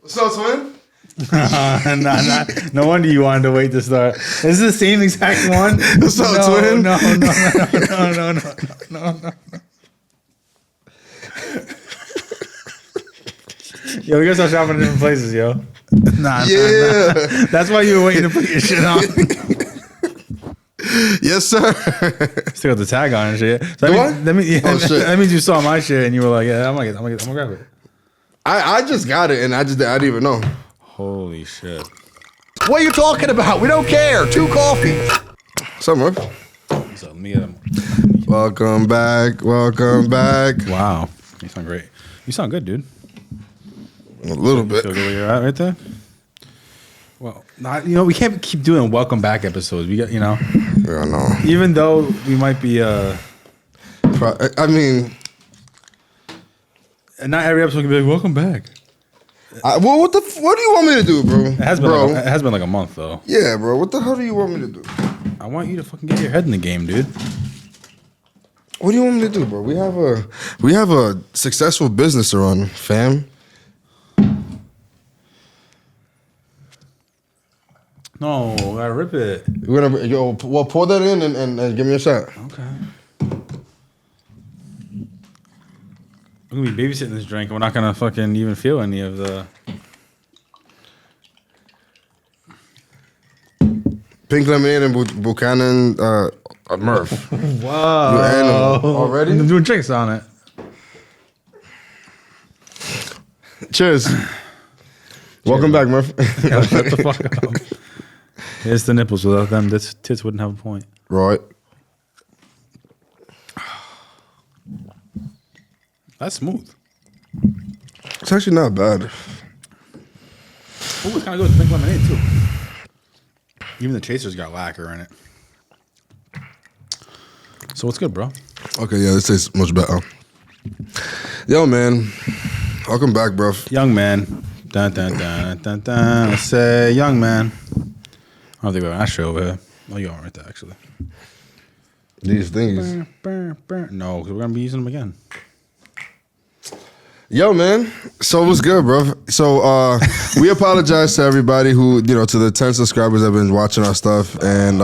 What's up, twin? No wonder you wanted to wait to start. This is the same exact one. What's up, twin? No. Yo, we gotta start shopping in different places, yo. Nah. That's why you were waiting to put your shit on. Yes, sir. Still got the tag on and shit. So What? That means, Shit. that means you saw my shit and you were like, yeah, I'm gonna grab it. I just got it and I didn't even know. Holy shit. What are you talking about? We don't care. 2 coffees. What's up, Murph? So let me get them. Welcome back. Wow. You sound great. You sound good, dude. A little bit. Feel good where you're at right there? Well, we can't keep doing welcome back episodes. We got, Yeah, I know. even though we might be, I mean, and not every episode can be like, welcome back. what do you want me to do, bro? It has been like a month though. Yeah, bro. What the hell do you want me to do? I want you to fucking get your head in the game, dude. What do you want me to do, bro? We have a successful business to run, fam. No, gotta rip it. Pour that in and give me a shot. Okay. We're gonna be babysitting this drink. We're not gonna fucking even feel any of the. Pink lemonade and Buchanan Murph. Wow. You animal. Already? I'm doing drinks on it. Cheers. Welcome back, Murph. Yo, shut the fuck up. It's the nipples. Without them, this tits wouldn't have a point. Right. That's smooth. It's actually not bad. Oh, it's kind of good with pink lemonade too. Even the chaser's got lacquer in it. So what's good, bro? Okay, yeah, this tastes much better. Yo, man. Welcome back, bro. Young man. Dun, dun, dun, dun, dun. Let's say young man. I don't think we have an ashtray over here. Oh, you are right there, actually. These things. No, because we're going to be using them again. Yo, man. So what's good, bro? So we apologize to everybody who, to the 10 subscribers that have been watching our stuff. And,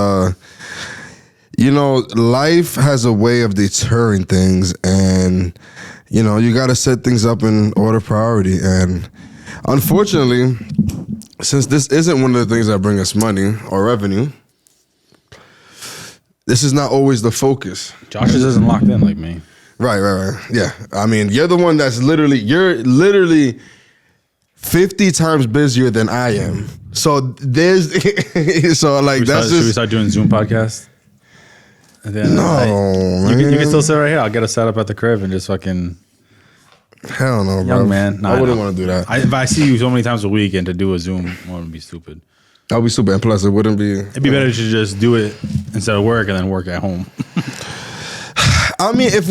life has a way of deterring things. And, you got to set things up in order of priority. And unfortunately, since this isn't one of the things that bring us money or revenue, this is not always the focus. Josh isn't locked in like me. Right. Yeah. I mean, you're the one that's you're literally 50 times busier than I am. So there's, Should we start doing Zoom podcasts? And then, man. You can still sit right here. I'll get a setup at the crib and just fucking. Hell no, bro. Young man. I wouldn't want to do that. If I see you so many times a week and to do a Zoom, it wouldn't be stupid. That would be stupid. And plus, it wouldn't be. It'd be better to just do it instead of work and then work at home. I mean, if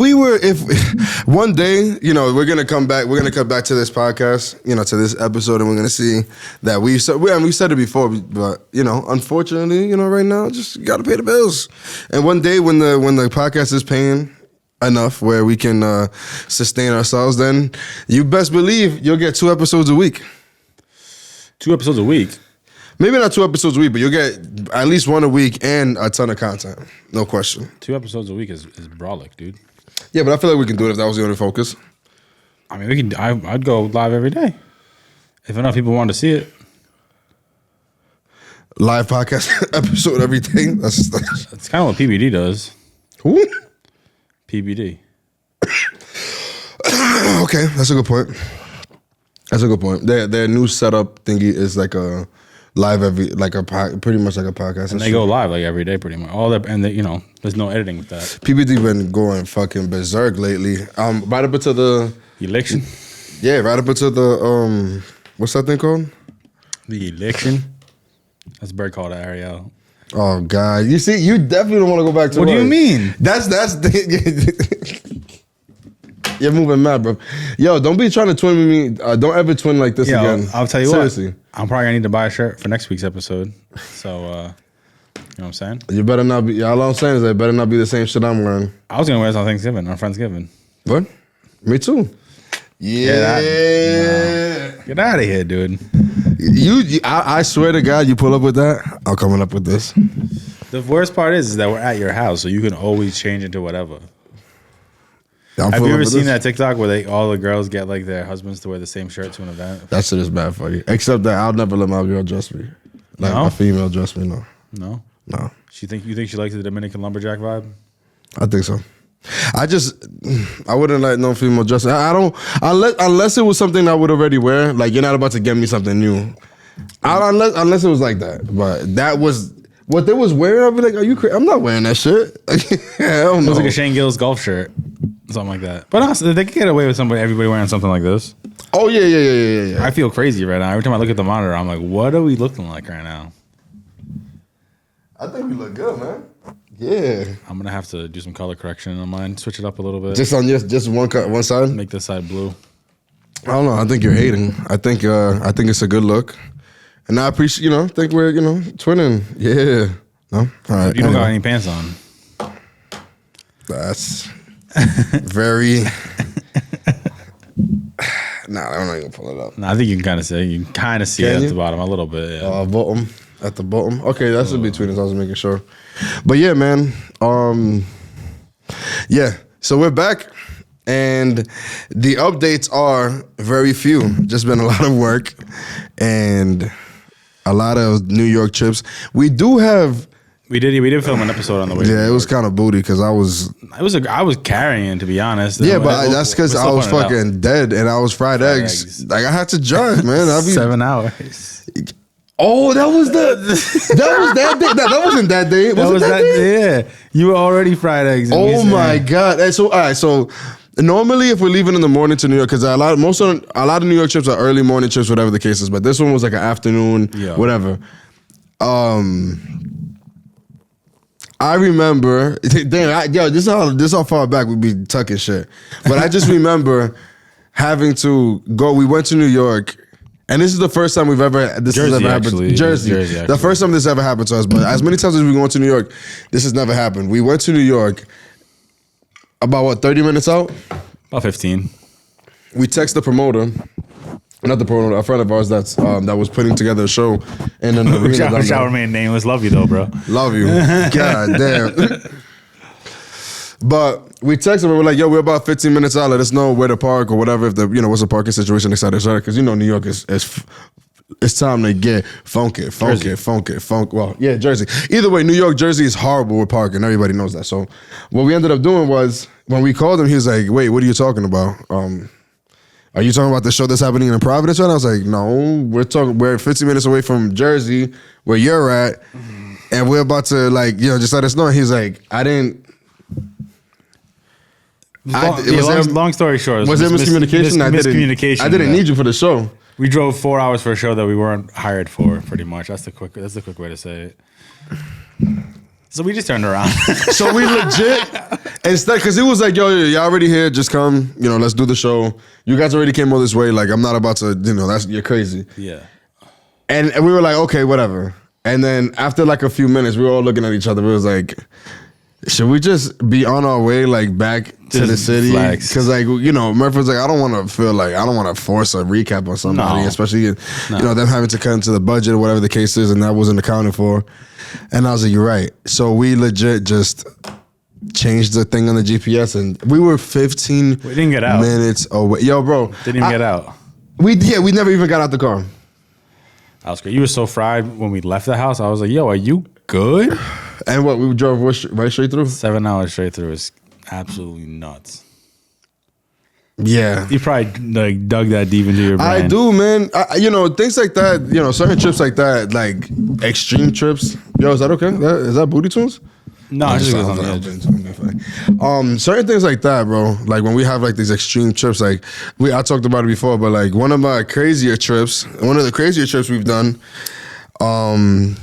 one day, we're gonna come back to this podcast, to this episode, and we're gonna see that we said it before, but unfortunately, right now, just gotta pay the bills. And one day, when the podcast is paying enough where we can sustain ourselves, then you best believe you'll get 2 episodes a week. 2 episodes a week. Maybe not 2 episodes a week, but you'll get at least 1 a week and a ton of content. No question. 2 episodes a week is brolic, dude. Yeah, but I feel like we can do it if that was the only focus. I mean, we can. I'd go live every day if enough people wanted to see it. Live podcast episode every day. That's kind of what PBD does. Who? PBD. Okay, that's a good point. Their new setup thingy is like a live pretty much like a podcast. And they go live like every day, pretty much. There's no editing with that. PBD been going fucking berserk lately. Right up into the election. Yeah, right up into the what's that thing called? The election. That's a bird called Ariel. Oh God! You see, you definitely don't want to go back to. What do you mean? That's You're moving mad, bro. Yo, don't be trying to twin with me. Don't ever twin like this again. I'll tell you Seriously. what. I'm probably gonna need to buy a shirt for next week's episode. So, you know what I'm saying? You better not be. All I'm saying is it better not be the same shit I'm wearing. I was gonna wear this on Thanksgiving, on Friendsgiving. What? Me too. Yeah. Get out of here, dude. I swear to God, you pull up with that, I'm coming up with this. The worst part is that we're at your house, so you can always change into whatever. I'm Have you ever seen this. that TikTok where all the girls get like their husbands to wear the same shirt to an event? That shit is bad for you. Except that I'll never let my girl dress me. Like No? my female dress me, no. No. No. You think she likes the Dominican lumberjack vibe? I think so. I wouldn't let no female dress. I don't unless it was something I would already wear. Like you're not about to get me something new. Unless it was like that. But that was what they was wearing. I'd be like, are you crazy? I'm not wearing that shit. Hell It no. was like a Shane Gillis golf shirt, something like that. But honestly, they could get away with everybody wearing something like this. Oh yeah. I feel crazy right now. Every time I look at the monitor, I'm like, what are we looking like right now? I think we look good, man. Yeah. I'm gonna have to do some color correction on mine, switch it up a little bit. Just on just one side. Make this side blue. I don't know. I think you're hating. I think it's a good look, and I appreciate. I think we're twinning. Yeah. No. All right. You don't got any pants on. That's very. Nah, I'm not gonna pull it up. No, I think you can kind of see. You can kind of see it at the bottom a little bit. Yeah. Bottom at the bottom. Okay, that's in between us. I was making sure. But yeah, man. Yeah. So we're back, and the updates are very few. Just been a lot of work, and a lot of New York trips. We do have. We did film an episode on the way. Yeah, it was kind of booty because I was. I was carrying, to be honest. Yeah, but that's because I was fucking dead and I was fried eggs. Like I had to drive, man. 7 hours. Oh, that was that day. That wasn't that day. Was it that day? Yeah, you were already fried eggs. Oh my god! And so all right, so normally if we're leaving in the morning to New York, because a lot of New York trips are early morning trips, whatever the case is. But this one was like an afternoon, whatever. I remember, this is how far back we be tucking shit. But I just remember having to go. We went to New York, and this is the first time this has ever happened. Jersey. The first time this ever happened to us. But as many times as we go to New York, this has never happened. We went to New York about 30 minutes out? About 15. We text the promoter. Not the promoter, a friend of ours that was putting together a show in an arena. Shower man name was Love You though, bro. Love you. God damn. But we texted him and we're like, yo, we're about 15 minutes out. Let us know where to park or whatever, if what's the parking situation, et cetera, et cetera. Because New York is it's time to get funky. Well, yeah, Jersey. Either way, New York, Jersey is horrible with parking. Everybody knows that. So what we ended up doing was when we called him, he was like, wait, what are you talking about? Are you talking about the show that's happening in Providence? And I was like, no, we're 15 minutes away from Jersey, where you're at, and we're about to just let us know. And he's like, long story short, was there miscommunication? Miscommunication. I didn't need you for the show. We drove 4 hours for a show that we weren't hired for, pretty much. That's the quick way to say it. So we just turned around. So we legit, instead, because it was like, yo, y'all already here, just come, let's do the show. You guys already came all this way, like, I'm not about to, you're crazy. Yeah. And we were like, okay, whatever. And then after like a few minutes, we were all looking at each other. We was like, should we just be on our way, like, back to the city? Because, Murph was like, I don't want to force a recap on somebody, especially, them having to cut into the budget or whatever the case is, and that wasn't accounted for. And I was like, you're right. So we legit just changed the thing on the GPS, and we were 15 we didn't get out. minutes away. Yo, bro. Didn't even get out. We never even got out the car. That was great. You were so fried when we left the house. I was like, yo, are you good? And what, we drove right straight through? 7 hours straight through is absolutely nuts. Yeah. You probably dug that deep into your brain. I do, man. Things like that, certain trips like that, like extreme trips. Yo, is that okay? Is that Booty Tunes? No, I just on the edge. Certain things like that, bro. Like when we have like these extreme trips, like I talked about it before, but like one of the crazier trips we've done, I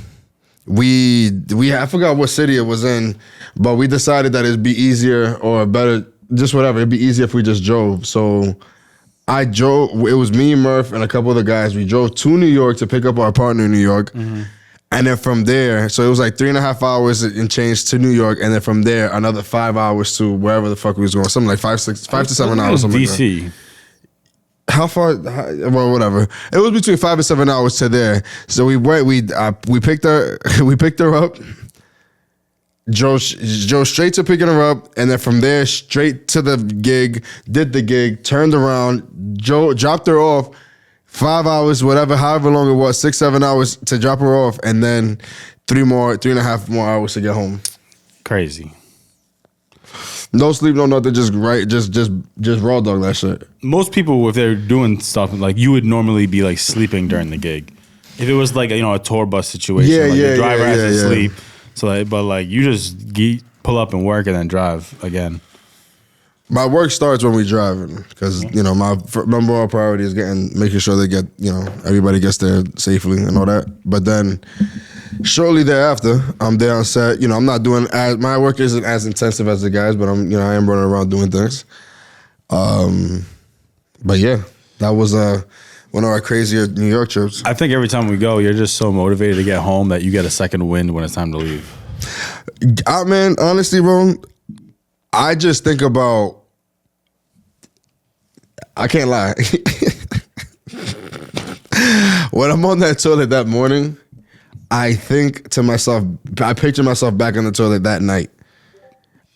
forgot what city it was in, but we decided that it'd be easier or better, just whatever. It'd be easier if we just drove. So I drove. It was me, Murph, and a couple of the guys. We drove to New York to pick up our partner in New York. Mm-hmm. And then from there, so it was like 3.5 hours and change to New York, and then from there another 5 hours to wherever the fuck we was going, something like 5 to 7 hours. Something DC. Like that. Well, whatever. It was between 5 and 7 hours to there. So we went. We picked her. We picked her up. Drove straight to picking her up, and then from there straight to the gig. Did the gig. Turned around. Dropped her off. 5 hours, whatever, however long it was, 6-7 hours to drop her off, and then 3.5 more hours to get home. Crazy. No sleep, no nothing, just raw dog that shit. Most people, if they're doing stuff like you would normally be like sleeping during the gig. If it was like a tour bus situation, the driver has to sleep. So, but like you just pull up and work and then drive again. My work starts when we driving because my number one priority is making sure they get everybody gets there safely and all that. But then shortly thereafter, I'm there on set. I'm not doing my work isn't as intensive as the guys, but I am running around doing things. But yeah, that was one of our crazier New York trips. I think every time we go, you're just so motivated to get home that you get a second wind when it's time to leave. Man, honestly, bro, I just think about. I can't lie. When I'm on that toilet that morning, I think to myself, I picture myself back on the toilet that night.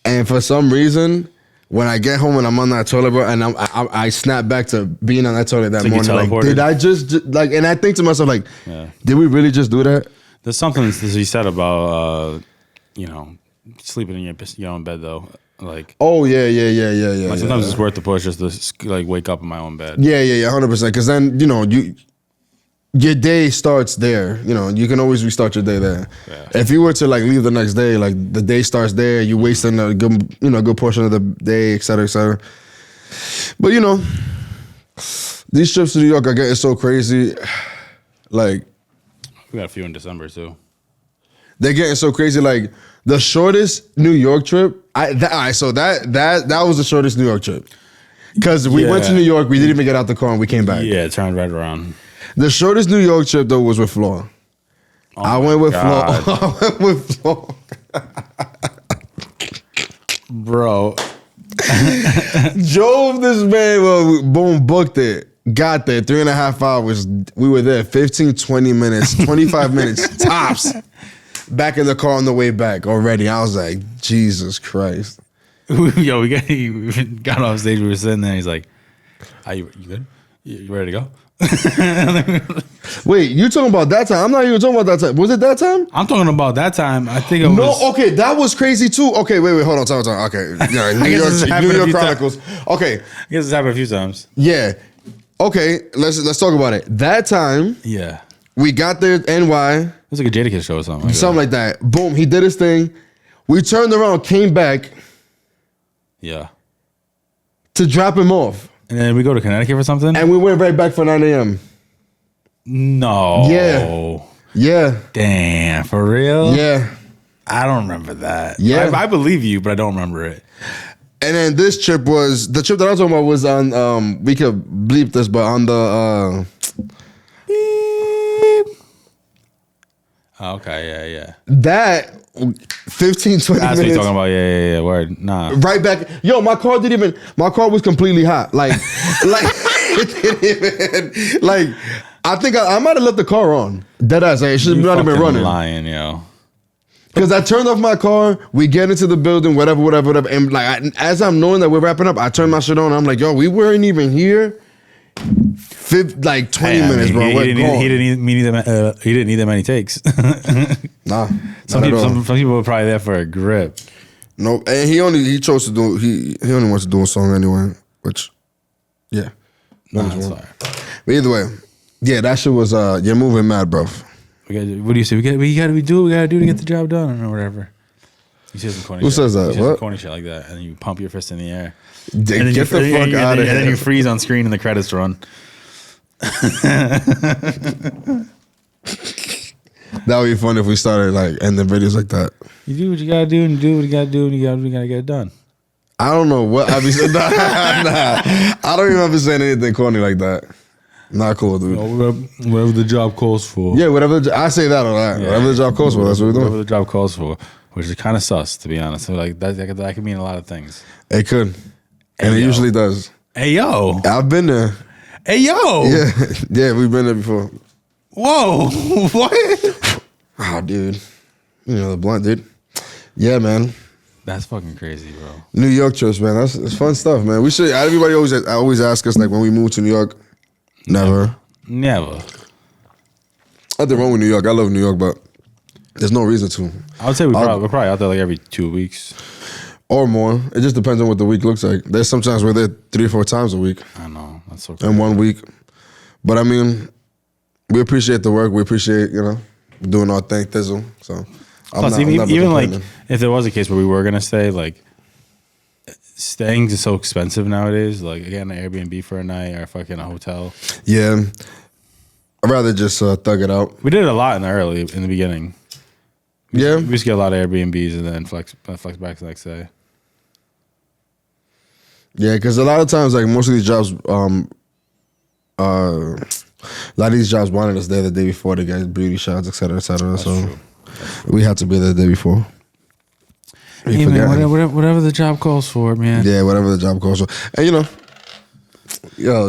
And for some reason, when I get home and I'm on that toilet, bro, and I snap back to being on that toilet that morning, like, did I just, like, and I think to myself, like, did we really just do that? There's something to be said about, sleeping in your own bed, though. Like, oh yeah. Like sometimes it's worth the push just to like wake up in my own bed. Yeah, 100%. Because then your day starts there. You can always restart your day there. Yeah. If you were to like leave the next day, like the day starts there. You wasting a good portion of the day, et cetera, et cetera. But these trips to New York are getting so crazy. Like, we got a few in December too. They're getting so crazy. Like the shortest New York trip. So that was the shortest New York trip. Because we went to New York, we didn't even get out the car and we came back. Yeah, it turned right around. The shortest New York trip though was with Flo. I went with Flo. Bro. Drove this man, boom, booked it. Got there, 3.5 hours. We were there 15, 20 minutes, 25 minutes tops. Back in the car on the way back already. I was like, Jesus Christ. Yo, we got off stage. We were sitting there. He's like, "Are you good? You ready to go?" Wait, you talking about that time? I'm not even talking about that time. Was it that time? I'm talking about that time. I think it was. No, okay, that was crazy too. Okay, wait, hold on, time. Okay, New York Chronicles. Okay, I guess it's happened a few times. Yeah. Okay, let's talk about it. That time. Yeah. We got there, NY. It was like a Jadakiss show or something. Something like that. Boom, he did his thing. We turned around, came back. Yeah. To drop him off. And then we go to Connecticut for something? And we went right back for 9 a.m. No. Yeah. Damn, for real? Yeah. I don't remember that. Yeah. I believe you, but I don't remember it. And then this trip was, the trip that I'm talking about was on, we could bleep this, but on the, Okay, yeah. That 15, 20 That's minutes. what you're talking about. Yeah. Word. Nah. Right back. Yo, my car was completely hot. Like, it didn't even, like, I think I might have left the car on. Deadass. It should not have been running. Lying, yo. Because I turned off my car, we get into the building, whatever. And like, as I'm knowing that we're wrapping up, I turned my shit on. I'm like, yo, we weren't even here. 20 minutes, bro. He didn't need that many takes. Nah. Some people were probably there for a grip. Nope. And he chose to do, he only wants to do a song anyway, which, yeah. That's fine. But either way, yeah, that shit was, you're moving mad, bro. What do you say? We gotta do to get the job done or whatever. You say some corny Who shit. says that? You say What? some corny shit like that, and then you pump your fist in the air. Get the fuck out of here. And then you freeze on screen and the credits run. That would be fun if we started like ending videos like that. You do what you gotta do and do what you gotta do and you gotta get it done. I don't know what I be saying. Nah. I don't even ever saying anything corny like that. Not cool, dude. Whatever the job calls for. Yeah, I say that a lot. Yeah. Whatever the job calls for, that's what we're doing. Whatever the job calls for, which is kind of sus, to be honest. So like that could mean a lot of things. It could, and it usually does. Hey yo, I've been there. Hey, yo. Yeah, we've been there before. Whoa. What? Oh, dude. You know, the blunt, dude. Yeah, man. That's fucking crazy, bro. New York trips, man. That's fun stuff, man. We should. Everybody always ask us, like, when we move to New York. Never. Nothing wrong with New York. I love New York, but there's no reason to. I would say we're probably out there like every 2 weeks. Or more. It just depends on what the week looks like. There's sometimes we're there 3 or 4 times a week. I know. That's so crazy. In 1 week. But I mean, we appreciate the work. We appreciate, doing our thing, thizzle. So, plus, even like, if there was a case where we were going to stay, like, staying is so expensive nowadays. Like, again, an Airbnb for a night or fucking a hotel. Yeah. I'd rather just thug it out. We did it a lot in the beginning. We used to get a lot of Airbnbs and then flex back the next day. Yeah, because a lot of times, like, most of these jobs, a lot of these jobs wanted us there the day before to get beauty shots, et cetera, et cetera. That's so true. we had to be there the day before. Hey, man, whatever the job calls for, man. Yeah, whatever the job calls for. And, I feel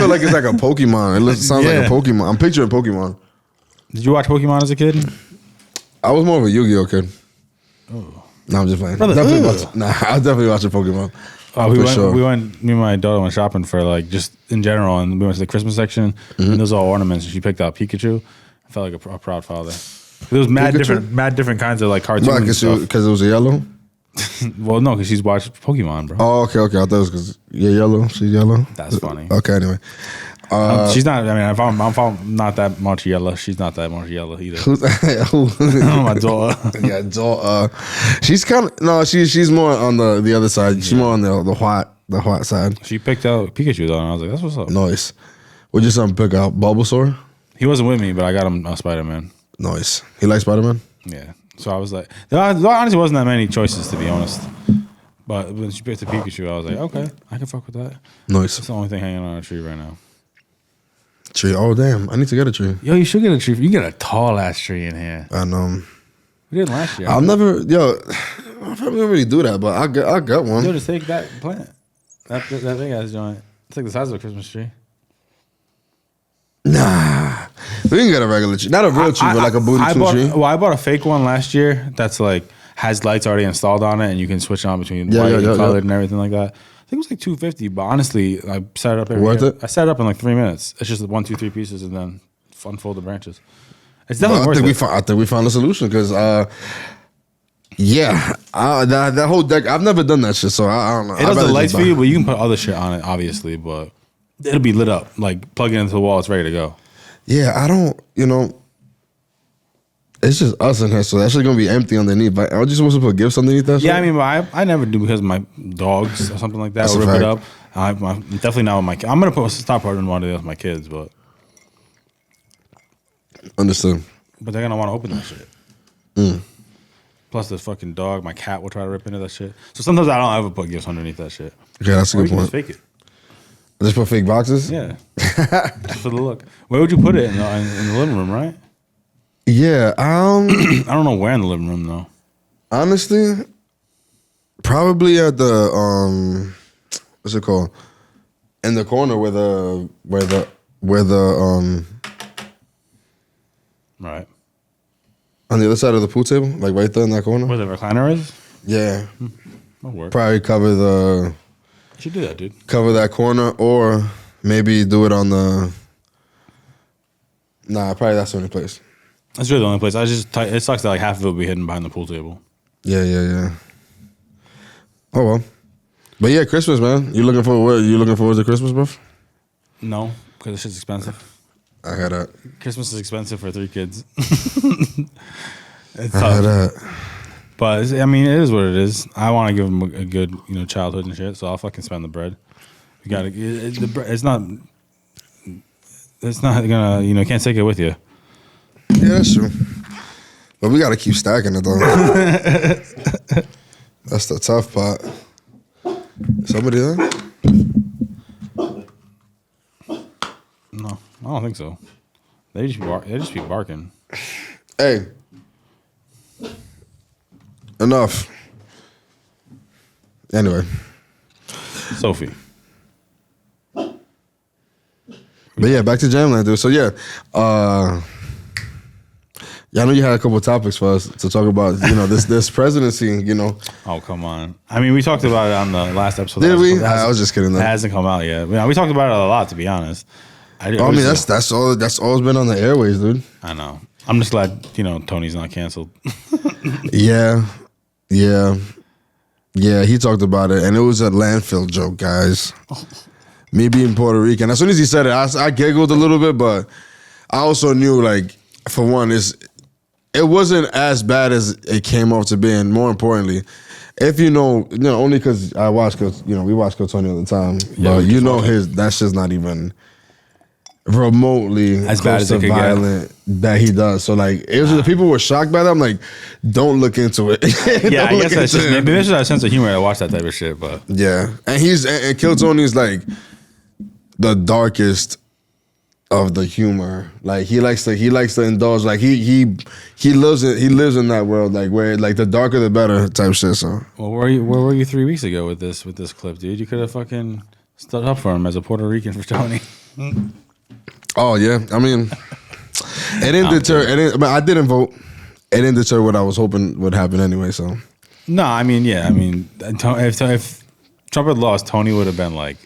like it's like a Pokemon. It sounds like a Pokemon. I'm picturing Pokemon. Did you watch Pokemon as a kid? I was more of a Yu-Gi-Oh kid. Oh. No, I'm just playing. Brother, I was definitely watching Pokemon. Oh, me and my daughter went shopping for, like, just in general, and we went to the Christmas section, and those are all ornaments, and she picked out Pikachu. I felt like a proud father. There was mad different kinds of, like, cartoons. Because it was yellow? Well, no, because she's watched Pokemon, bro. Oh, okay. I thought it was because you're yellow. She's yellow. That's funny. Okay, anyway. She's not. I mean, if I'm not that much yellow, she's not that much yellow either. My daughter. Yeah, daughter. She's kind of She's more on the other side. She's more on the white side. She picked out Pikachu though, and I was like, "That's what's up." Nice. What'd your son pick out? Bulbasaur? He wasn't with me, but I got him Spider-Man. Nice. He likes Spider-Man? Yeah. So I was like, there honestly wasn't that many choices, to be honest. But when she picked the Pikachu, I was like, okay, I can fuck with that. Nice. That's the only thing hanging on a tree right now. Tree? Oh, damn. I need to get a tree. Yo, you should get a tree. You get a tall ass tree in here. I know. We did last year. I probably really do that, but I got one. Yo, just take that plant. That big ass joint. It's like the size of a Christmas tree. Nah. We can get a regular tree. Not a real tree, but like a booty tree. Well, I bought a fake one last year that's like has lights already installed on it, and you can switch on between white and colored and everything like that. I think it was like $250, but honestly, I set it up Worth it? I set it up in like 3 minutes. It's just 1, 2, 3 pieces, and then unfold the branches. It's definitely worth it. I think we found a solution because, that whole deck. I've never done that shit, so I don't know. It does the lights for you, but you can put other shit on it, obviously. But it'll be lit up. Like plug it into the wall, it's ready to go. Yeah, I don't. It's just us in here, so that's just gonna be empty underneath. But are you supposed to put gifts underneath that? Yeah, shit? I mean, but I never do because of my dogs or something like that. Or rip it up. I'm definitely not with my. I'm gonna stop putting one of those with my kids, but understood. But they're gonna want to open that shit. Plus, the fucking dog, my cat will try to rip into that shit. So sometimes I don't ever put gifts underneath that shit. Okay, that's a good point. Just fake it. Just put fake boxes. Yeah, just for the look. Where would you put it in the living room? Right. Yeah, I don't know where in the living room though. Honestly, probably at the what's it called? In the corner where the right on the other side of the pool table, like right there in that corner. Where the recliner is? Yeah. That'll work. Probably cover You should do that, dude. Cover that corner, or maybe do it on the. Nah, probably that's the only place. That's really the only place. It sucks that like half of it will be hidden behind the pool table. Yeah. Oh well, but yeah, Christmas, man. You looking forward to Christmas, bro? No, because this shit's expensive. I had that. Christmas is expensive for 3 kids. It's I tough. had that. But I mean, it is what it is. I want to give them a good, childhood and shit. So I'll fucking spend the bread. You gotta. It's not gonna. Can't take it with you. Yeah, that's true. But we got to keep stacking it, though. That's the tough part. Somebody there? No, I don't think so. They just be barking. Hey. Enough. Anyway. Sophie. But yeah, back to Jamland, dude. So yeah, I know you had a couple of topics for us to talk about. This presidency. Oh, come on. I mean, we talked about it on the last episode. Did we? I was just kidding. It hasn't come out yet. We talked about it a lot, to be honest. I mean, that's all. That's alwa's been on the airways, dude. I know. I'm just glad Tony's not canceled. Yeah. He talked about it, and it was a landfill joke, guys. Me being Puerto Rican. As soon as he said it, I giggled a little bit, but I also knew, like, for one, it wasn't as bad as it came off to be, and more importantly, if only because I watch, we watch Tony all the time, but that's just not even remotely as bad as it could violent get. That he does. So like, it was people were shocked by that. I'm like, don't look into it. Yeah, I guess that's just maybe there's a sense of humor to watch that type of shit. But yeah, and Kill Tony's like the darkest of the humor. Like he likes to indulge. Like he lives in that world. Like where like the darker the better type shit. So well, where were you 3 weeks ago with this clip, dude? You could have fucking stood up for him as a Puerto Rican for Tony. Oh yeah, I mean, it didn't deter. I didn't vote. It didn't deter what I was hoping would happen anyway. So no, I mean, yeah, I mean, if Trump had lost, Tony would have been like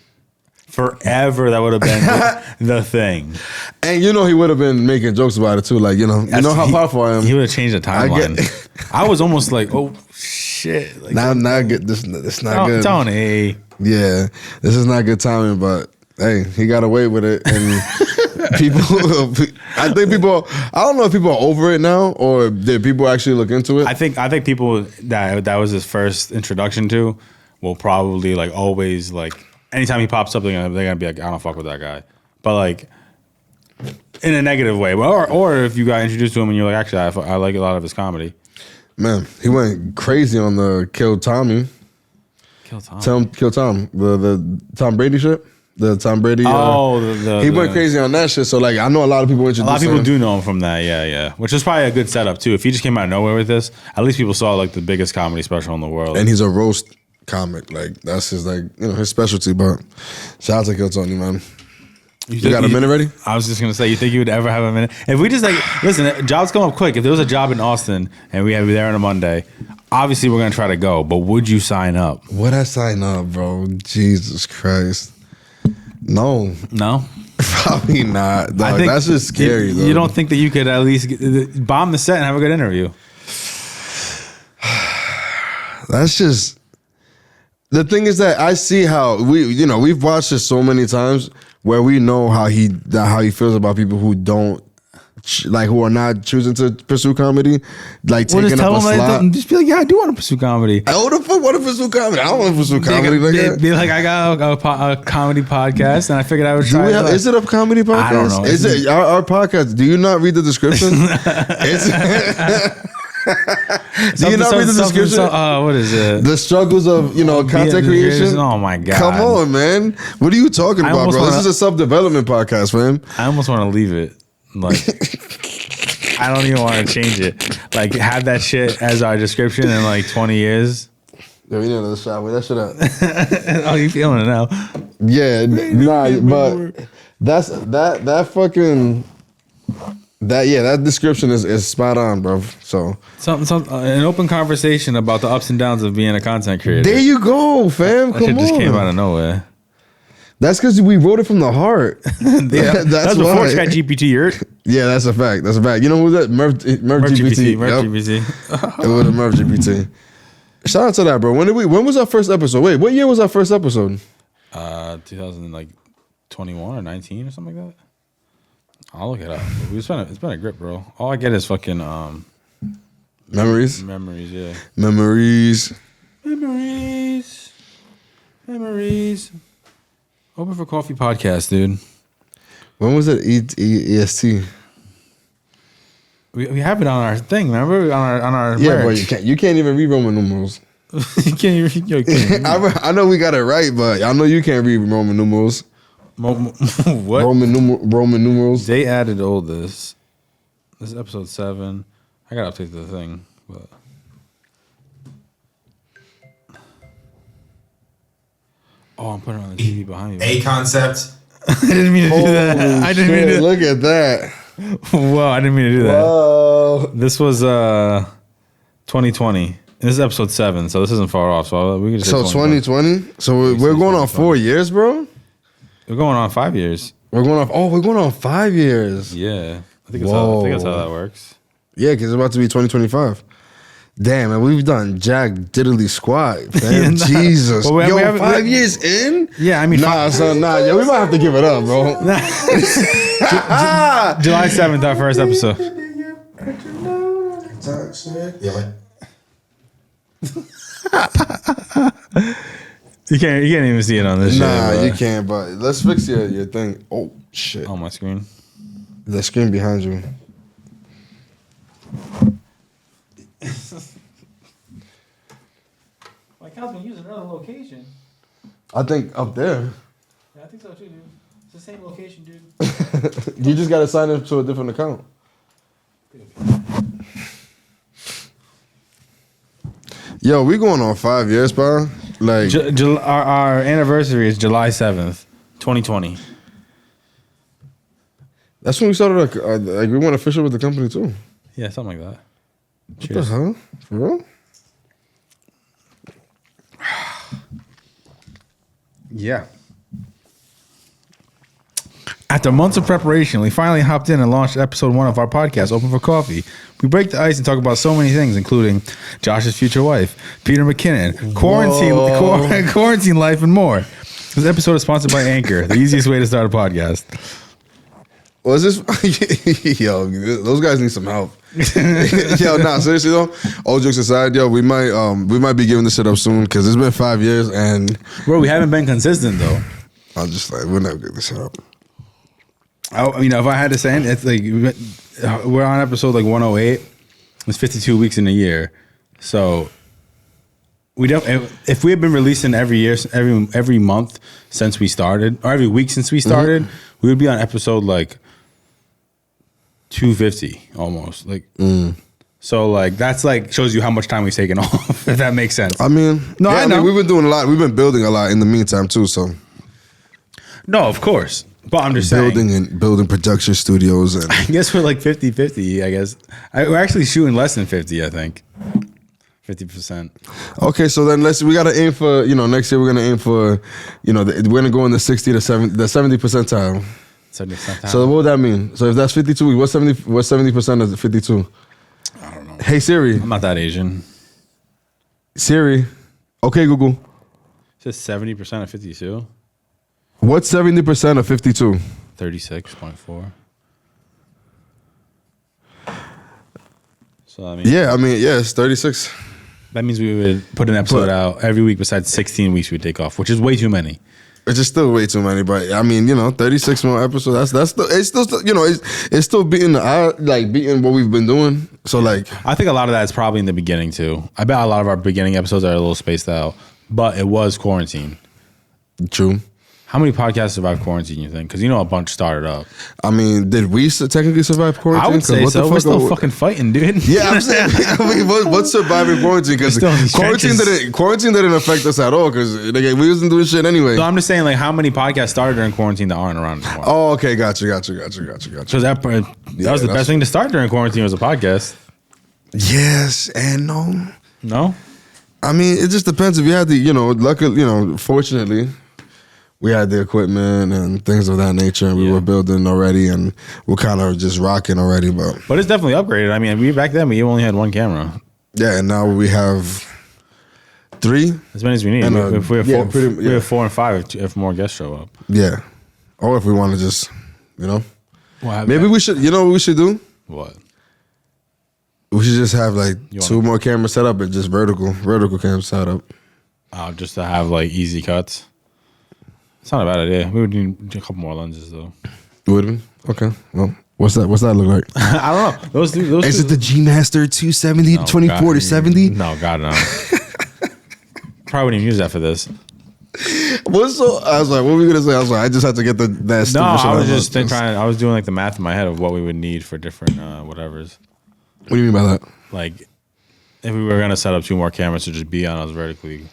forever. That would have been the thing. And he would have been making jokes about it too. Like you know how powerful I am. He would have changed the timeline. I was almost like, oh shit, like, not good. This not good. Tony. Yeah, this is not good timing, but. Hey, he got away with it, and I don't know if people are over it now, or did people actually look into it? I think people that was his first introduction to will probably like always like anytime he pops up, they're gonna be like, I don't fuck with that guy, but like in a negative way, or if you got introduced to him and you're like, actually, I like a lot of his comedy. Man, he went crazy on the Kill Tommy. Kill Tom, the Tom Brady shit. The Tom Brady. He went crazy on that shit. So like, I know a lot of people introduced him. A lot of people do know him from that. Yeah. Which is probably a good setup too. If he just came out of nowhere with this, at least people saw like the biggest comedy special in the world. And he's a roast comic. Like that's his his specialty. But shout out to Kill Tony, man. You got a minute ready? I was just gonna say, you think you would ever have a minute? If we just listen, jobs come up quick. If there was a job in Austin and we had to be there on a Monday, obviously we're gonna try to go. But would you sign up? Would I sign up, bro? Jesus Christ. No, probably not. Dog, that's just scary. You don't think that you could at least bomb the set and have a good interview? That's just the thing is that I see how we've watched this so many times where we know how he feels about people who don't who are not choosing to pursue comedy, like taking up a slot. Just be like, yeah, I do want to pursue comedy. I would have want to pursue comedy. I don't want to pursue comedy like that. Be like, I got a comedy podcast, and I figured I would try. Is it a comedy podcast? I don't know. Is it our podcast? Do you not read the description? Do you not read the description? What is it? The struggles of content creation. Oh my god! Come on, man. What are you talking about, bro? This is a self-development podcast, man. I almost want to leave it. Like, I don't even want to change it. Like, have that shit as our description in like 20 years. Yeah, we need another shot. Wait that shit up. Oh, you feeling it now? Yeah, but that fucking that description is spot on, bro. So an open conversation about the ups and downs of being a content creator. There you go, fam. That shit just came out of nowhere. That's because we wrote it from the heart. Yeah, that's before ChatGPT. Yeah, that's a fact. That's a fact. You know who that? Murph GPT. Murph GPT. It was a Murph GPT. Shout out to that, bro. When was our first episode? Wait, what year was our first episode? 2021 or 19 or something like that. I'll look it up. It's been a grip, bro. All I get is fucking memories. Memories, yeah. Memories. Open for Coffee podcast, dude. When was it? EST. We have it on our thing. Remember on our yeah, merch. but you can't even read Roman numerals. You can't even. I know we got it right, but I know you can't read Roman numerals. What? Roman numerals. They added all this. This is episode 7. I gotta update the thing, but. Oh, I'm putting it on the TV behind me. A concept I didn't mean to do that. I didn't mean to. Look at that. Whoa, I didn't mean to do that. Whoa. This was 2020. This is episode 7, so this isn't far off. So we can just say 2020. So we're going on 4 years, bro. We're going on 5 years. We're going on 5 years. Yeah, I think that's how that works. Yeah, because it's about to be 2025. Damn, and we've done Jack Diddley Squat, man. Jesus. Well, Yo, 5 years in? Yeah, I mean... Nah, son, yo, we might have to give it up, bro. July 7th, our first episode. You can't even see it on this shit. Nah, you can't, but let's fix your thing. Oh, shit. On my screen. The screen behind you. My account's been using another location. I think up there. Yeah, I think so too, dude. It's the same location, dude. You just gotta sign up to a different account. Yo, we going on 5 years, bro. Like Our anniversary is July 7th, 2020. that's when we started. Like we went official with the company too. Yeah, something like that. What the hell? For real? Yeah. After months of preparation, we finally hopped in and launched episode 1 of our podcast, Open for Coffee. We break the ice and talk about so many things, including Josh's future wife, Peter McKinnon, quarantine life, and more. This episode is sponsored by Anchor, the easiest way to start a podcast. Was this? Yo, those guys need some help. Yo, nah, seriously though. All jokes aside, yo, we might be giving this shit up soon because it's been 5 years and Bro, we haven't been consistent though. I'm just like, we're never giving this shit up. If I had to say it, it's like we're on episode like 108. It's 52 weeks in a year, so we don't. If we had been releasing every year, every month since we started, or every week since we started, we would be on episode like 250 almost. Like, so like that's like shows you how much time we've taken off. If that makes sense. I mean, no, yeah, I know we've been doing a lot. We've been building a lot in the meantime too. So, no, of course. But I'm just building production studios, and I guess we're like 50-50. I guess we're actually shooting less than 50. I think 50%. Okay, so then we gotta aim for next year we're gonna aim for we're gonna go in the 60 to 70 percentile. 70 percentile. So what would that mean? So if that's 52, what's 70% of 52? I don't know. Hey Siri. I'm not that Asian. Siri. Okay, Google. It's just 70% of 52. What's 70% of 52? 36.4. So it's 36. That means we would put an episode out every week besides 16 weeks we would take off, which is way too many. It's just still way too many, but I mean, 36 more episodes. That's still, it's still beating what we've been doing. So like, I think a lot of that is probably in the beginning too. I bet a lot of our beginning episodes are a little spaced out, but it was quarantine. True. How many podcasts survived quarantine, you think? Because a bunch started up. I mean, did we technically survive quarantine? I would say so. We're still fucking fighting, dude. Yeah, I'm saying. I mean, what's surviving quarantine? Because quarantine didn't affect us at all. Because we wasn't doing shit anyway. So I'm just saying, like, how many podcasts started during quarantine that aren't around anymore? Oh, okay, gotcha. So that was the best thing to start during quarantine was a podcast. Yes and no. No. I mean, it just depends if you had the, luckily, fortunately. We had the equipment and things of that nature, and we were building already, and we're kind of just rocking already. But it's definitely upgraded. I mean, back then we only had one camera. Yeah, and now we have 3, as many as we need. And, if we have we have 4 and 5 if more guests show up. Yeah, or if we want to just, maybe we should. You know what we should do? What? We should just have like 2 more cameras set up and just vertical cameras set up. Just to have like easy cuts. It's not a bad idea. We would need a couple more lenses though. Would we? Okay. Well, what's that look like? I don't know. Those Is it the G Master 270 to 24 to 70? No, God no. Probably wouldn't even use that for this. I was like, what were we gonna say? I was like, I just had to get that stupid No, shit I was out just trying. I was doing like the math in my head of what we would need for different whatevers. What do you mean by that? Like, if we were gonna set up 2 more cameras to just be on us vertically,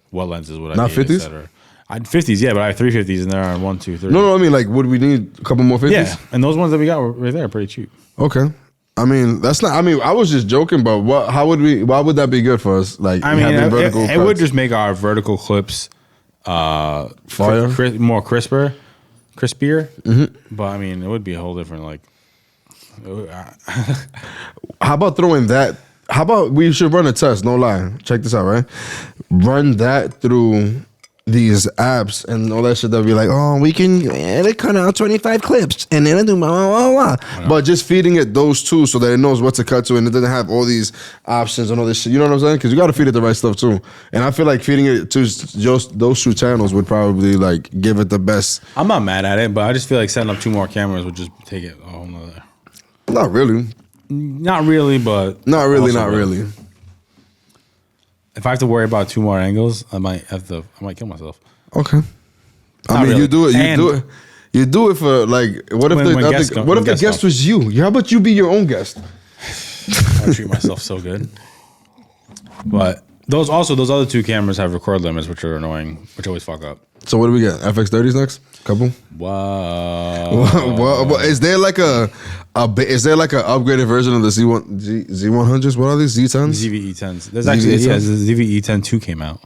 what lenses would I Not need? 50s? Et cetera. I had 50s, yeah, but I have 350s and they're on 1, 2, 3. No, I mean, like, would we need a couple more 50s? Yeah, and those ones that we got were right there, pretty cheap. Okay. I mean, that's not. I mean, I was just joking, but why would that be good for us? Like, I mean, having vertical it would just make our vertical clips fire, more crispier. Mm-hmm. But I mean, it would be a whole different like. How about throwing that? How about we should run a test? No lie. Check this out, right? Run that through these apps and all that shit. They'll be like, oh, we can edit cut out 25 clips and then do blah, blah, blah, blah. But just feeding it those two so that it knows what to cut to and it doesn't have all these options and all this shit. You know what I'm saying? Because you got to feed it the right stuff too. And I feel like feeding it to just those two channels would probably like give it the best. I'm not mad at it, but I just feel like setting up 2 more cameras would just take it a whole nother. Not really. Not really, but not really. If I have to worry about 2 more angles, I might kill myself. Okay. I mean, really. you do it. You do it for like. What if the guest was you? How about you be your own guest? I treat myself so good. But those other 2 cameras have record limits, which are annoying, which always fuck up. So what do we get? FX30s next? Couple. Wow. Well, is there like a upgraded version of the Z100s? What are these? Z10s? ZV-E10s. There's actually the ZV-E10 2 came out.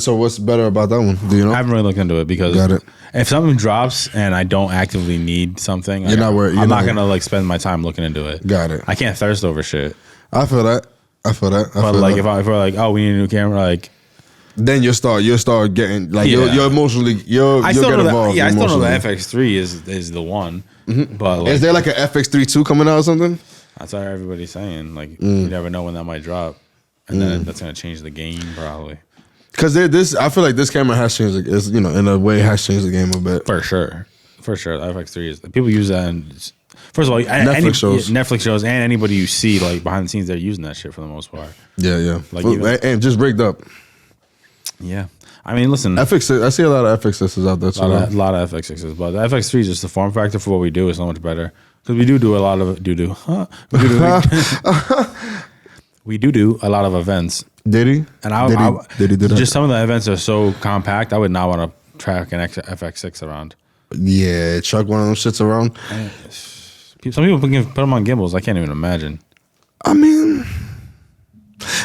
So what's better about that one? Do you know? I haven't really looked into it because if something drops and I don't actively need something, I'm not gonna like spend my time looking into it. Got it. I can't thirst over shit. I feel that. But like if we're like, oh, we need a new camera, like. Then you'll start getting like you're emotionally you'll get involved. I still know the FX3 is the one. Mm-hmm. But like, is there like an FX3 2 coming out or something? That's what everybody's saying. Like you never know when that might drop, and then that's gonna change the game probably. Because I feel like this camera has changed. In a way, has changed the game a bit. For sure. The FX3 is people use that. And first of all, Netflix shows and anybody you see like behind the scenes, they're using that shit for the most part. Yeah. Like and just rigged up. Yeah, I mean, listen. FX6, I see a lot of FX6s out there too. A lot of FX6s, but the FX3 is just the form factor for what we do is so much better because we do a lot of we do a lot of events. Did he? And did he do that? Just some of the events are so compact. I would not want to track an FX6 around. Yeah, chuck one of them shits around. Some people can put them on gimbals. I can't even imagine. I mean.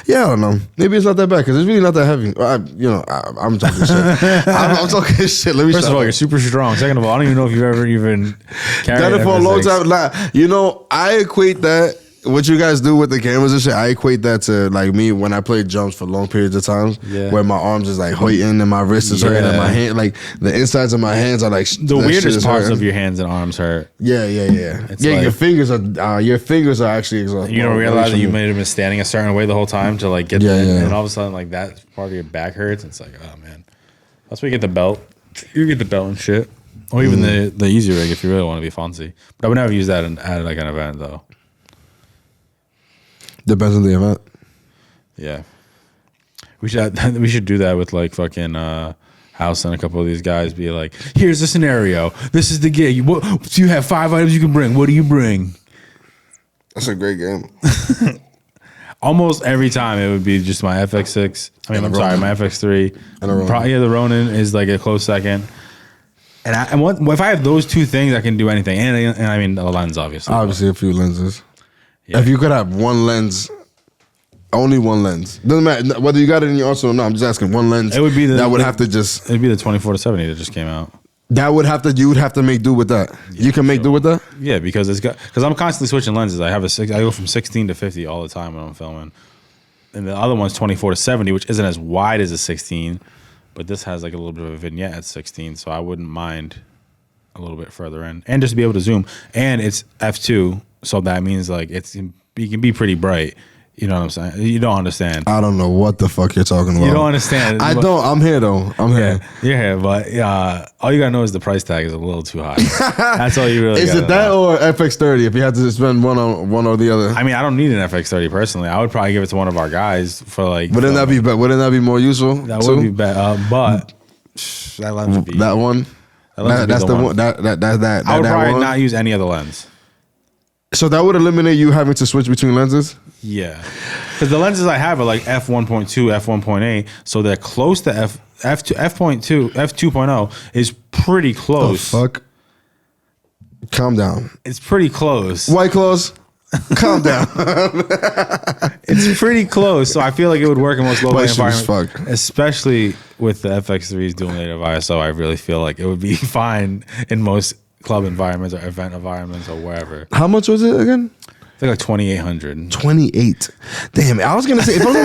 Yeah, I don't know. Maybe it's not that bad because it's really not that heavy. I'm talking shit. I'm talking shit. Let me. First of all, you're super strong. Second of all, I don't even know if you've ever even carried done it for a long time. I equate that what you guys do with the cameras and shit. I equate that to like me when I play jumps for long periods of time, where my arms is like hurting and my wrist is hurting and my hand, like the insides of my hands are like the weirdest parts of your hands and arms hurt. Yeah. Like, your fingers are actually exhausted. You don't realize that you might have been standing a certain way the whole time to like get there, and all of a sudden like that part of your back hurts. It's like, oh man, that's where you get the belt. You get the belt and shit, or even the easy rig if you really want to be fancy. But I would never use that at like an event though. Depends on the event. Yeah, we should do that with like fucking House and a couple of these guys. Be like, here's the scenario. This is the gig. You have 5 items you can bring. What do you bring? That's a great game. Almost every time it would be just my FX6. my FX3. And a Ronin. Probably the Ronin is like a close second. And if I have those 2 things, I can do anything. And I mean, a lens, obviously. Obviously, a few lenses. Yeah. If you could have one lens, only one lens, doesn't matter whether you got it in your arsenal or not. I'm just asking one lens. It would be that would have to just. It'd be the 24-70 that just came out. You would have to make do with that. Yeah, you can make do with that. Yeah, because I'm constantly switching lenses. I go from 16 to 50 all the time when I'm filming, and the other one's 24-70, which isn't as wide as a 16, but this has like a little bit of a vignette at 16, so I wouldn't mind a little bit further in, and just to be able to zoom. And it's f2. So that means like you can be pretty bright. You know what I'm saying? You don't understand. I don't know what the fuck you're talking about. You don't understand. I don't. I'm here though. I'm here. You're here, but all you gotta know is the price tag is a little too high. That's all you really. Is it that or FX30? If you had to spend one on one or the other. I mean, I don't need an FX30 personally. I would probably give it to one of our guys for like. Wouldn't that be more useful? That would be better. But that lens would be that one. That's the one. That. I would probably not use any other lens. So that would eliminate you having to switch between lenses? Yeah. Because the lenses I have are like f1.2, f1.8, so they're close to F2.0 is pretty close. The fuck? Calm down. It's pretty close. White Claws, calm down. It's pretty close, so I feel like it would work in most low light environments, fuck. Especially with the FX3's dual native ISO. I really feel like it would be fine in most club environments or event environments or wherever. How much was it again? I think like 2,800. 28. Damn, I was gonna say if it was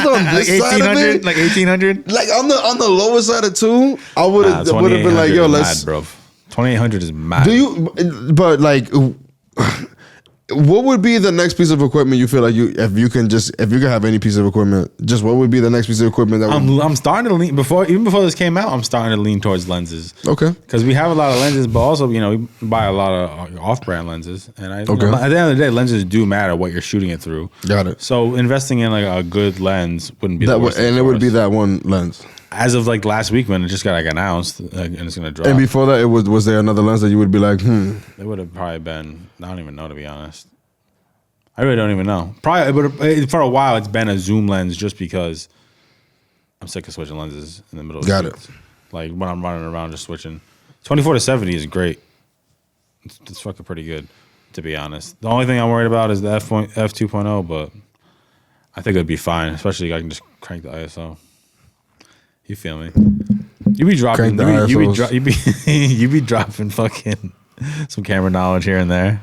on this Like side of 1,800, it, like 1,800. like on the lower side of 2, I would have been like, yo, let's. Mad, bro. 2,800 is mad. Do you? But like, what would be the next piece of equipment you feel like if you could have any piece of equipment, just what would be the next piece of equipment that I'm starting to lean even before this came out. I'm starting to lean towards lenses. Okay. Because we have a lot of lenses, but also we buy a lot of off-brand lenses, and at the end of the day, lenses do matter what you're shooting it through. Got it. So investing in like a good lens wouldn't be that the worst and it would be that one lens. As of like last week when it just got like announced and it's gonna drop. And before that, was there another lens that you would be like, It would have probably been. I don't even know, to be honest. I really don't even know. Probably for a while it's been a zoom lens just because I'm sick of switching lenses in the middle of Got shoots. Like when I'm running around just switching. 24-70 is great. It's fucking pretty good, to be honest. The only thing I'm worried about is the F2.0, but I think it'd be fine, especially if I can just crank the ISO. You feel me? You be dropping you be dropping fucking some camera knowledge here and there.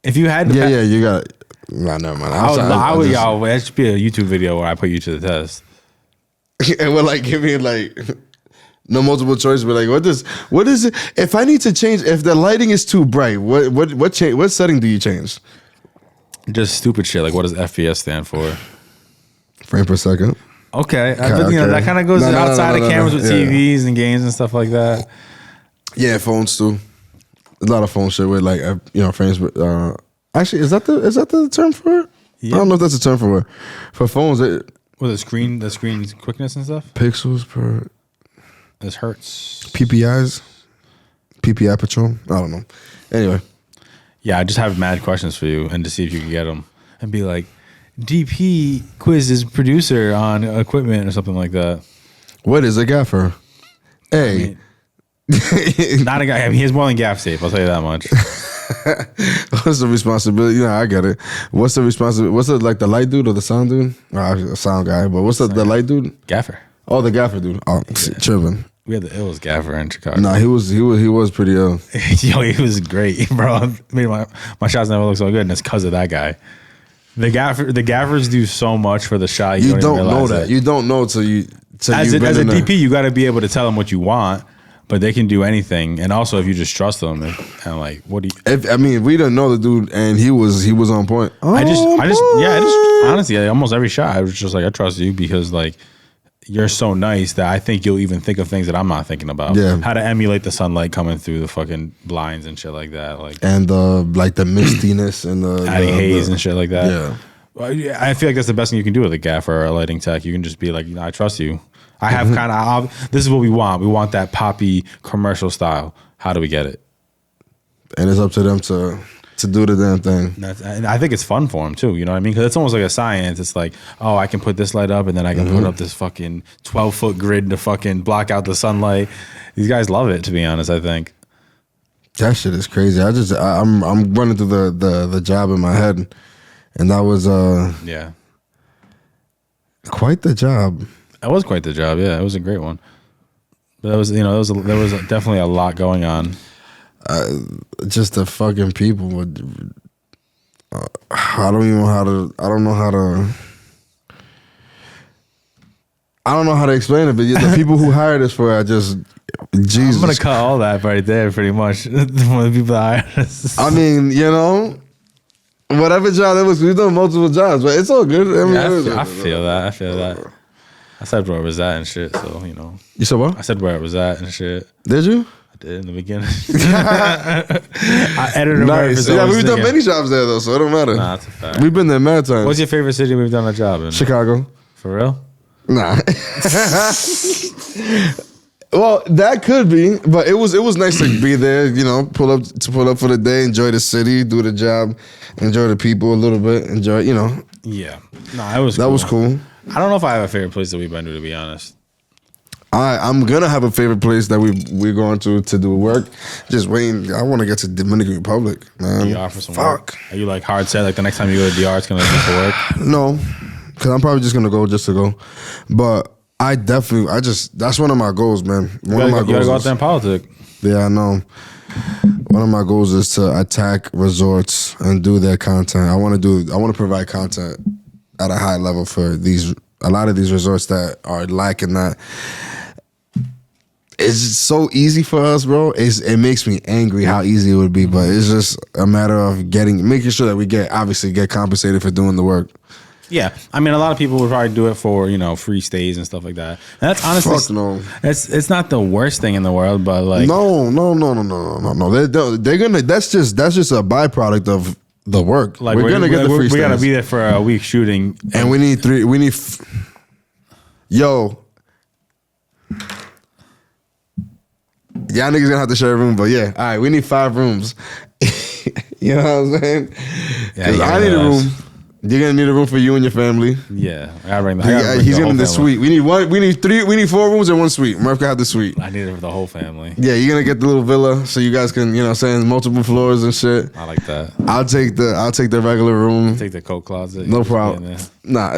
If you had to you got it. Nah, never mind. That should be a YouTube video where I put you to the test. And we're like, give me like no multiple choice. We're like, what is it? If I need to change, if the lighting is too bright, what setting do you change? Just stupid shit. Like, what does FPS stand for? Frame per second. Okay. But, that kind of goes outside of cameras with TVs and games and stuff like that. Yeah, phones too. A lot of phone shit with like frames. Actually, is that the term for it? Yeah. I don't know if that's the term for it. For phones, with the screen's quickness and stuff. Pixels per. This hertz. PPIs. PPI patrol. I don't know. Anyway. Yeah, I just have mad questions for you and to see if you can get them and be like, DP quizzes producer on equipment or something like that. What is a gaffer? Not a guy. I mean, he has more than gaff tape. I'll tell you that much. What's the responsibility? I get it. What's the responsibility? What's the the light dude or the sound dude? A sound guy. But what's the light dude? Gaffer. Oh, the gaffer dude. Oh, tripping. We had the illest gaffer in Chicago. Nah, he was pretty ill. Yo, he was great, bro. I mean, my shots never look so good, and it's because of that guy. The gaffers do so much for the shot. You don't know that. You don't know till you. As a DP, you got to be able to tell them what you want, but they can do anything. And also, if you just trust them, and like, what do you? If we didn't know the dude, and he was on point. Honestly, almost every shot, I was just like, I trust you because like you're so nice that I think you'll even think of things that I'm not thinking about. Yeah. How to emulate the sunlight coming through the fucking blinds and shit like that. Like, and the mistiness and the adding haze and shit like that. Yeah. I feel like that's the best thing you can do with a gaffer or a lighting tech. You can just be like, I trust you. I have this is what we want. We want that poppy commercial style. How do we get it? And it's up to them to do the damn thing. And I think it's fun for them too. You know what I mean? Because it's almost like a science. It's like, oh, I can put this light up, and then I can put up this fucking 12-foot grid to fucking block out the sunlight. These guys love it. To be honest, I think that shit is crazy. I'm running through the job in my head, and that was quite the job. That was quite the job. Yeah, it was a great one. But there was definitely a lot going on. Just the fucking people would. I don't know how to explain it, but the people who hired us for it, Jesus. I'm gonna cut all that right there, pretty much. One of the people that hired us. I mean, whatever job it was, we've done multiple jobs, but it's all good. I feel that. I said where it was at and shit, so You said what? I said where it was at and shit. Did you? I did in the beginning. I edited nice. Yeah, we've done many jobs there though, so it don't matter. Nah, that's a fact. We've been there mad times. What's your favorite city we've done a job in? Chicago. For real? Nah. Well, that could be, but it was nice to be there. Pull up for the day, enjoy the city, do the job, enjoy the people a little bit, enjoy. Yeah. Nah, it was. That was cool. I don't know if I have a favorite place that we've been to be honest. I'm gonna have a favorite place that we're going to do work. Just waiting. I want to get to Dominican Republic, man. DR for some work. Are you like hard set? Like the next time you go to DR, it's gonna be for work? No, because I'm probably just gonna go just to go. But that's one of my goals, man. You gotta go out there and politic. Yeah, I know. One of my goals is to attack resorts and do their content. I want to provide content at a high level for a lot of these resorts that are lacking that. It's so easy for us, bro. It makes me angry how easy it would be, but it's just a matter of making sure that we get compensated for doing the work. Yeah, I mean, a lot of people would probably do it for free stays and stuff like that. And that's honestly, fuck no. It's not the worst thing in the world, but like no. They're gonna. That's just a byproduct of the work. Like we're gonna get the free stays. We gotta be there for a week shooting, and we need three. Yo. Y'all niggas gonna have to share a room, but yeah, all right, we need 5 rooms. You know what I'm saying? Because I need a room. You're gonna need a room for you and your family. Yeah, he's getting the suite. We need 4 rooms and 1 suite. Murph can have the suite. I need it for the whole family. Yeah, you're gonna get the little villa so you guys can, multiple floors and shit. I like that. I'll take the regular room. Take the coat closet. No problem. Nah.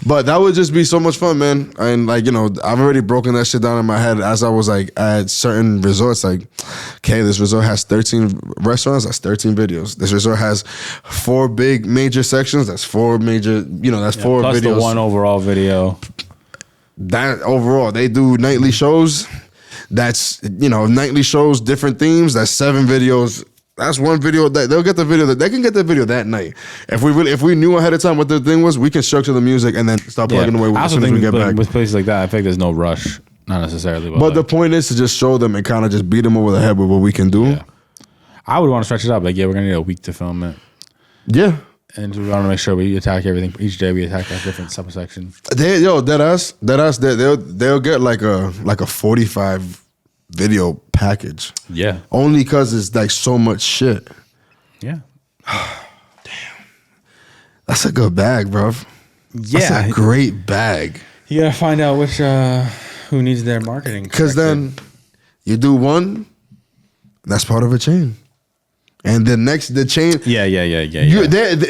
But that would just be so much fun, man. And I've already broken that shit down in my head as I was like at certain resorts. Like, okay, this resort has 13 restaurants. That's 13 videos. This resort has 4 big major sections. That's 4 major. That's 4 plus videos. The 1 overall video. That overall, they do nightly shows. That's nightly shows, different themes. That's 7 videos. That's 1 video that they'll get the video that they can get the video that night. If we knew ahead of time what the thing was, we can structure the music and then start plugging away as soon as we get back. With places like that, I think there's no rush, not necessarily. But the point is to just show them and kind of just beat them over the head with what we can do. Yeah. I would want to stretch it out. Like, we're gonna need a week to film it. Yeah. And we want to make sure we attack everything. Each day we attack a different subsection. They'll get like a 45 video package. Yeah. Only because it's like so much shit. Yeah. Damn. That's a good bag, bro. Yeah. That's a great bag. You gotta find out which who needs their marketing. Because then you do one, that's part of a chain. And the chain. Yeah.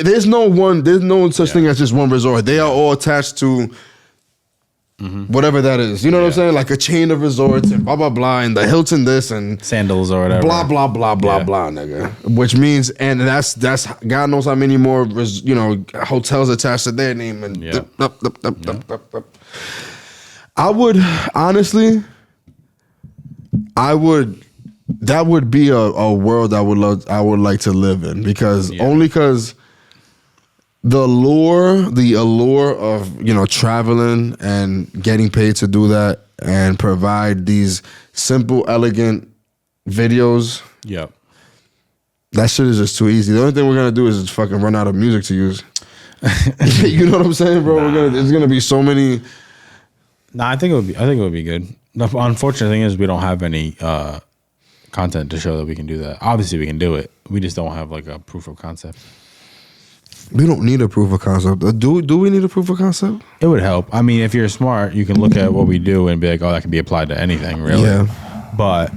There's no such thing as just one resort. They are all attached to whatever that is. You know what I'm saying? Like a chain of resorts and blah, blah, blah. And the Hilton this and Sandals or whatever. Blah, blah, blah, blah, blah, nigga. Which means, and that's God knows how many more, hotels attached to their name. And I would, honestly, that would be a world I would like to live in because the allure of traveling and getting paid to do that and provide these simple, elegant videos. Yep. That shit is just too easy. The only thing we're gonna do is just fucking run out of music to use. You know what I'm saying, bro? There's gonna be so many. Nah, I think it would be good. The unfortunate thing is we don't have any content to show that we can do that. Obviously, we can do it. We just don't have like a proof of concept. We don't need a proof of concept. Do we need a proof of concept? It would help. I mean, if you're smart, you can look at what we do and be like, oh, that can be applied to anything, really. Yeah. But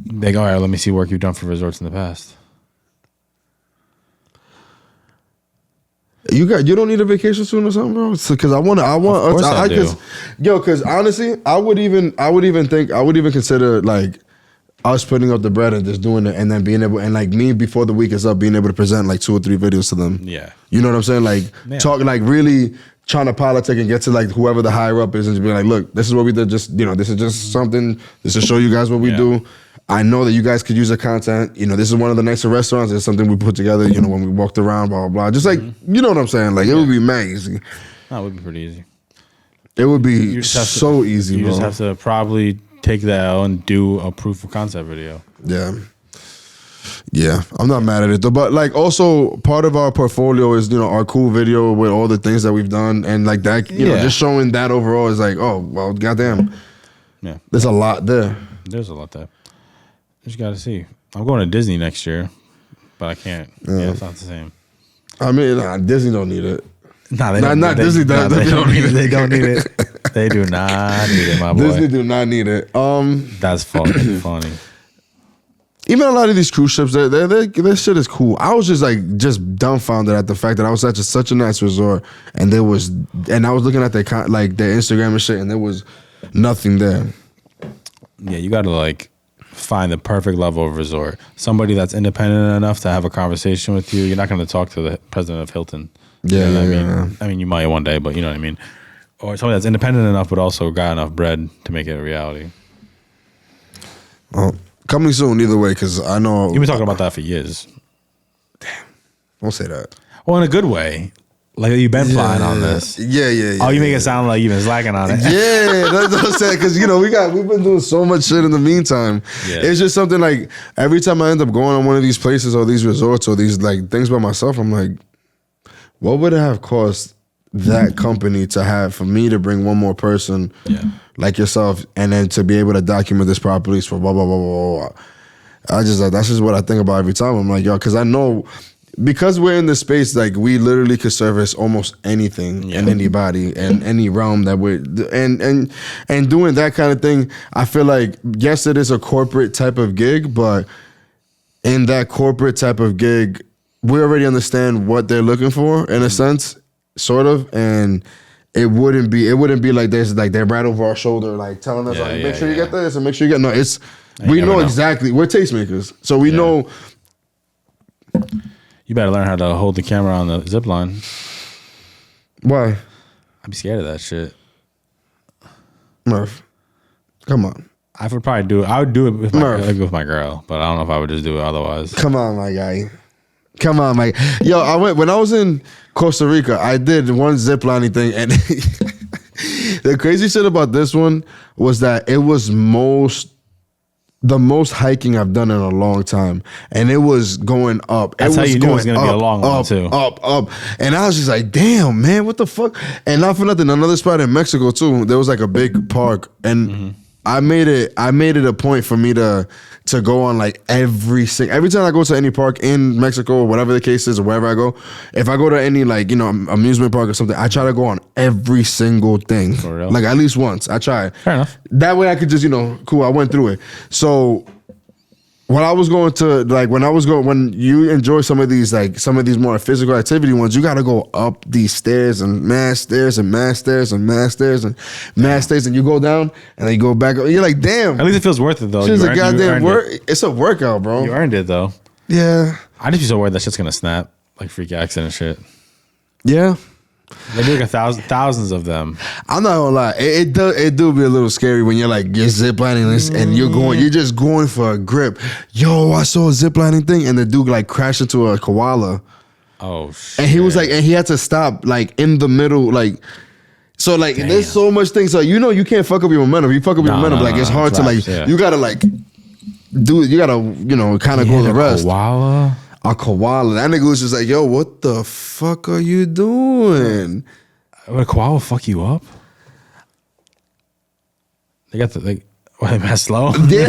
they go, all right, let me see work you've done for resorts in the past. You don't need a vacation soon or something, bro? Because I want us. Because honestly, I would even consider like us putting up the bread and just doing it, and then being able, and like me before the week is up, being able to present like 2 or 3 videos to them. Yeah, you know what I'm saying? Like talking, like really trying to politic and get to like whoever the higher up is, and just be like, look, this is what we did. Just this is just something. This is to show you guys what we do. I know that you guys could use the content. This is one of the nicer restaurants. It's something we put together. When we walked around, blah blah blah. Just like you know what I'm saying. Like it would be amazing. That would be pretty easy. It would be so easy. You bro. just have to probably take that out and do a proof of concept video. Yeah, I'm not mad at it though. But like also part of our portfolio is our cool video with all the things that we've done and like that. Just showing that overall is like, oh well, goddamn. Yeah, there's a lot there. There's a lot there. Just got to see. I'm going to Disney next year, but I can't. Yeah, it's not the same. I mean, Disney don't need it. Nah, they Not don't. Disney. Nah, They don't need it. They don't need it. They do not need it, my boy. Disney do not need it. That's funny. Even a lot of these cruise ships, their shit is cool. I was just dumbfounded at the fact that I was at such a nice resort, and I was looking at their Instagram and shit, and there was nothing there. Yeah, you got to like find the perfect level of resort. Somebody that's independent enough to have a conversation with you. You're not going to talk to the president of Hilton. Yeah, you know what I mean? Yeah. I mean, you might one day, but you know what I mean. Or somebody that's independent enough, but also got enough bread to make it a reality. Well, coming soon, either way, because I know You've been talking about that for years. Don't say that. Well, in a good way. Like you've been flying on this. Yeah. Oh, you make it sound like you've been slacking on it. Yeah, that's what I'm saying. Because we've been doing so much shit in the meantime. Yeah. It's just something like every time I end up going on one of these places or these resorts or these like things by myself, I'm like, what would it have cost that company to have for me to bring one more person like yourself and then to be able to document this properly for blah blah blah blah blah. That's just what I think about every time. I'm like, yo, because I know. Because we're in this space, like we literally could service almost anything and anybody and any realm that we're and doing that kind of thing. I feel like yes, it is a corporate type of gig, but in that corporate type of gig, we already understand what they're looking for in a sense, sort of, and it wouldn't be like there's like they're right over our shoulder, like telling us make sure you get this and make sure you get no. It's we know exactly. We're tastemakers, so we know. You better learn how to hold the camera on the zip line. Why? I'd be scared of that shit. Murph, come on. I would probably do it. I would do it with my girl, but I don't know if I would just do it otherwise. Come on, my guy. Come on, my yo. When I was in Costa Rica. I did one ziplining thing, and the crazy shit about this one was that it was the most hiking I've done in a long time, and it was going up. That's how you knew it was going to be a long one too. Up, and I was just like, "Damn, man, what the fuck?" And not for nothing, another spot in Mexico too. There was like a big park, and I made it a point for me to go on like every time I go to any park in Mexico or whatever the case is or wherever I go. If I go to any like amusement park or something, I try to go on every single thing. For real? Like at least once. I try. Fair enough. That way I could just cool. I went through it. So when you enjoy some of these more physical activity ones, you got to go up these stairs and mass stairs and mass stairs and mass stairs and mass stairs, and you go down and then you go back up. You're like, damn. At least it feels worth it though. It's a goddamn work. It's a workout, bro. You earned it though. Yeah. I just be so worried that shit's gonna snap, like freak accident shit. Yeah. They do like thousands of them. I'm not gonna lie, it do be a little scary when you're ziplining this and you're just going for a grip. Yo, I saw a ziplining thing and the dude like crashed into a koala. Oh shit. And he was like, and he had to stop like in the middle, like. So like, there's so much things. So you can't fuck up your momentum. If you fuck up your momentum, it's hard to like. Yeah. You gotta like do it. You gotta kind of go the rest. Koala. A koala. That nigga was just like, yo, what the fuck are you doing? Would a koala fuck you up? They got am slow? Yeah,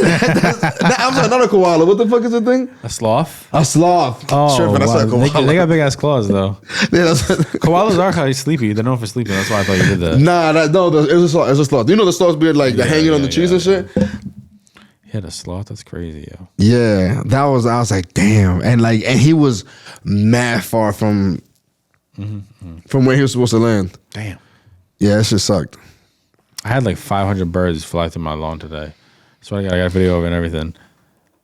I'm sorry, not a koala. What the fuck is the thing? A sloth? A sloth. Oh, sure, but that's not a koala. They got big ass claws though. Yeah, koalas are kind of sleepy. They're known for sleeping. That's why I thought you did that. Nah, it was a sloth. It was a sloth. Do you know the sloths be like hanging on the trees and shit? Yeah, the sloth. That's crazy, yo. Yeah, I was like, damn, and he was mad far from where he was supposed to land. Damn. Yeah, that shit sucked. I had like 500 birds fly through my lawn today. So I got a video of it and everything.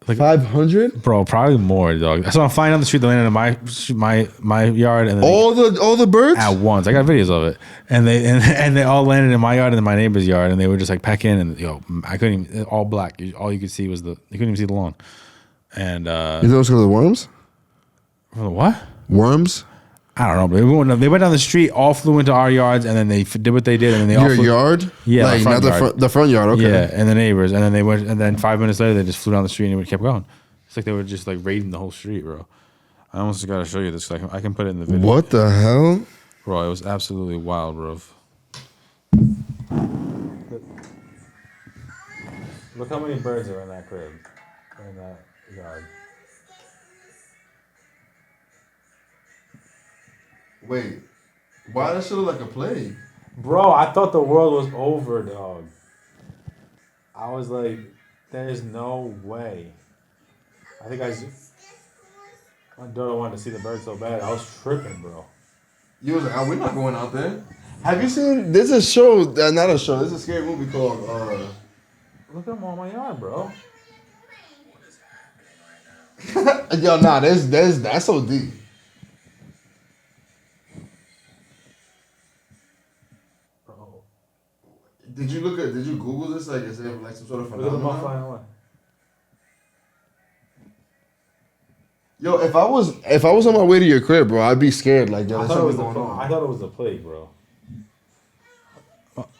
Like 500, bro, probably more, dog. So I'm flying down the street, they landed in my yard, and then all the birds at once. I got videos of it, and they all landed in my yard and in my neighbor's yard, and they were just like pecking, and I couldn't even, all black. All you could see was you couldn't even see the lawn. And you know because of the worms? From the what? Worms? I don't know, but they went down the street, all flew into our yards, and then they did what they did, and then they all flew. Yard? Yeah, like the front yard. Okay. Yeah, and the neighbors, and then they went, and then 5 minutes later they just flew down the street and it kept going. It's like they were just like raiding the whole street, bro. I almost got to show you this. I can put it in the video. What the hell, bro? It was absolutely wild, bro. Look how many birds are in that crib, in that yard. Wait, Why does it look like a plague? Bro, I thought the world was over, dog. I was like, there's no way. My daughter wanted to see the bird so bad. I was tripping, bro. You was like, we're not going out there. Have you seen? There's a show, not a show. There's a scary movie called. Look at them on my yard, bro. Yo, nah, that's so deep. Bro. Did you Google this? Like, is there like some sort of Look at them all flying phenomenon? away. Yo, if I was on my way to your crib, bro, I'd be scared. Like, yo, I there's thought, it something was going on. I thought it was a plague, bro.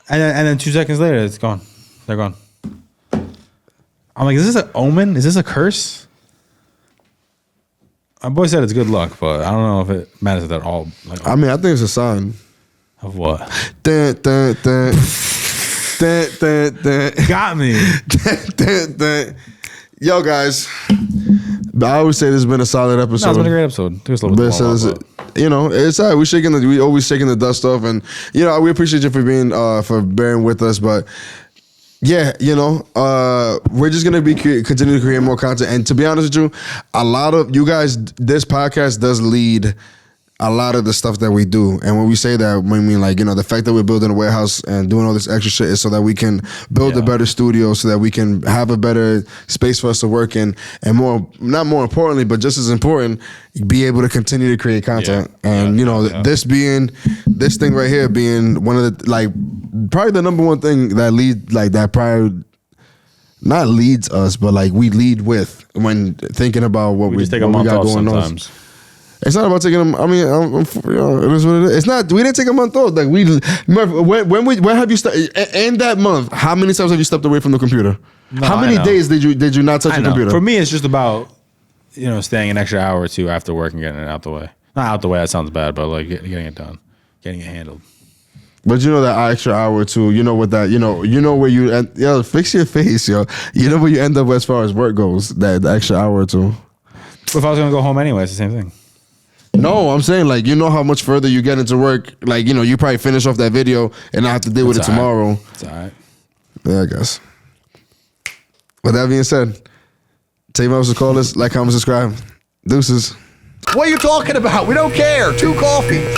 And then 2 seconds later, it's gone. They're gone. I'm like, is this an omen? Is this a curse? My boy said it's good luck, but I don't know if it matters at all. Like, I mean, I think it's a sign. of what? Dun, dun, dun. Dun, dun, dun. Got me. Dun, dun, dun. Yo, guys, I always say this has been a solid episode. No, it's been a great episode. There's a little bit more, you know, it's all right. We always shaking the dust off, and you know, we appreciate you for bearing with us, but. Yeah, you know, we're just gonna continue to create more content, and to be honest with you, a lot of you guys, this podcast does lead a lot of the stuff that we do. And when we say that, we mean like, you know, the fact that we're building a warehouse and doing all this extra shit is so that we can build a better studio, so that we can have a better space for us to work in, and not more importantly, but just as important, be able to continue to create content. And you know, this thing right here being one of the, like, probably the number one thing that not leads us, but like we lead with when thinking about what we just take a month off sometimes. on. It's not about taking them. I mean, you know, it is what it is. It's not. We didn't take a month off. Like Murph, when have you in that month? How many times have you stepped away from the computer? No, how many days did you not touch your computer? For me, it's just about, you know, staying an extra hour or two after work and getting it out the way. Not out the way. That sounds bad, but like getting it done, getting it handled. But you know that extra hour or two, you know what that, you know where you end, yo, fix your face, yo. You know where you end up as far as work goes, the extra hour or two. But if I was gonna go home anyway, it's the same thing. No, I'm saying like, you know how much further you get into work. Like, you know, you probably finish off that video and I have to deal with it tomorrow. It's all right. Yeah, I guess. With that being said, tell your moms to call us, like, comment, subscribe. Deuces. What are you talking about? We don't care. 2 coffees.